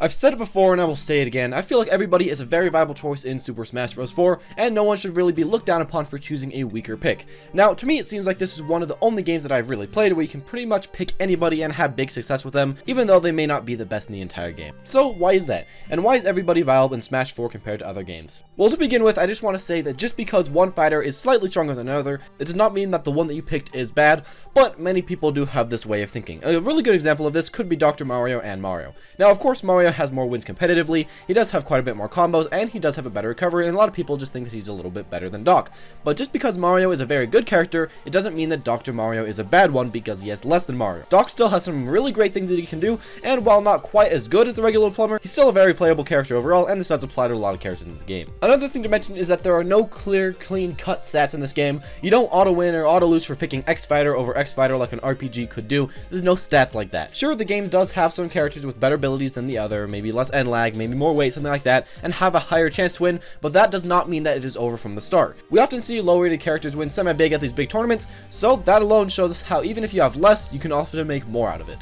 I've said it before and I will say it again, I feel like everybody is a very viable choice in Super Smash Bros. 4, and no one should really be looked down upon for choosing a weaker pick. Now, to me it seems like this is one of the only games that I've really played where you can pretty much pick anybody and have big success with them, even though they may not be the best in the entire game. So why is that? And why is everybody viable in Smash 4 compared to other games? Well, to begin with, I just want to say that just because one fighter is slightly stronger than another, it does not mean that the one that you picked is bad, but many people do have this way of thinking. A really good example of this could be Dr. Mario and Mario. Now, of course, Mario has more wins competitively, he does have quite a bit more combos, and he does have a better recovery, and a lot of people just think that he's a little bit better than Doc. But just because Mario is a very good character, it doesn't mean that Dr. Mario is a bad one because he has less than Mario. Doc still has some really great things that he can do, and while not quite as good as the regular plumber, he's still a very playable character overall, and this does apply to a lot of characters in this game. Another thing to mention is that there are no clear, clean-cut stats in this game. You don't auto-win or auto-lose for picking X fighter over X fighter like an RPG could do. There's no stats like that. Sure, the game does have some characters with better abilities than the other, maybe less end lag, maybe more weight, something like that, and have a higher chance to win, but that does not mean that it is over from the start. We often see low rated characters win semi-big at these big tournaments, so that alone shows us how even if you have less, you can often make more out of it.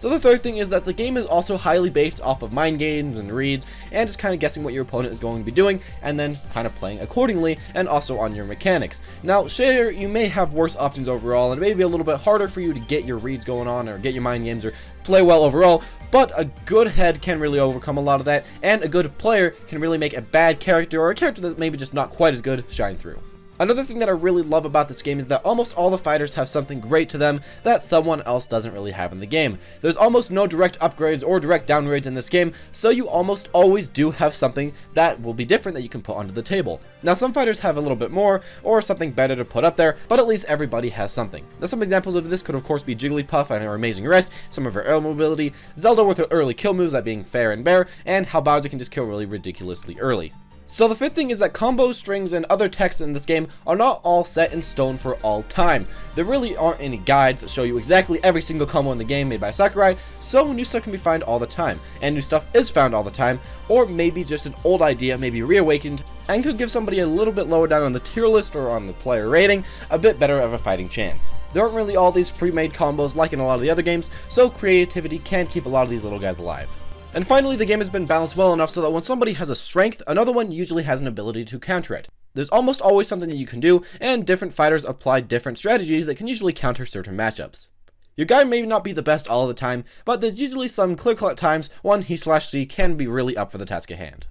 So the third thing is that the game is also highly based off of mind games and reads, and just kind of guessing what your opponent is going to be doing, and then kind of playing accordingly, and also on your mechanics. Now, sure, you may have worse options overall, and it may be a little bit harder for you to get your reads going on, or get your mind games, or play well overall, but a good head can really overcome a lot of that, and a good player can really make a bad character, or a character that's maybe just not quite as good, shine through. Another thing that I really love about this game is that almost all the fighters have something great to them that someone else doesn't really have in the game. There's almost no direct upgrades or direct downgrades in this game, so you almost always do have something that will be different that you can put onto the table. Now, some fighters have a little bit more or something better to put up there, but at least everybody has something. Now, some examples of this could of course be Jigglypuff and her amazing rest, some of her air mobility, Zelda with her early kill moves, that being fair and bare, and how Bowser can just kill really ridiculously early. So the fifth thing is that combos, strings, and other text in this game are not all set in stone for all time. There really aren't any guides that show you exactly every single combo in the game made by Sakurai, so new stuff can be found all the time, and new stuff is found all the time, or maybe just an old idea maybe reawakened, and could give somebody a little bit lower down on the tier list or on the player rating a bit better of a fighting chance. There aren't really all these pre-made combos like in a lot of the other games, so creativity can keep a lot of these little guys alive. And finally, the game has been balanced well enough so that when somebody has a strength, another one usually has an ability to counter it. There's almost always something that you can do, and different fighters apply different strategies that can usually counter certain matchups. Your guy may not be the best all the time, but there's usually some clear-cut times when he/she can be really up for the task at hand.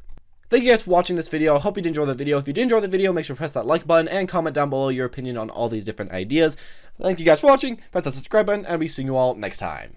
Thank you guys for watching this video. I hope you did enjoy the video. If you did enjoy the video, make sure to press that like button and comment down below your opinion on all these different ideas. Thank you guys for watching. Press that subscribe button, and we'll see you all next time.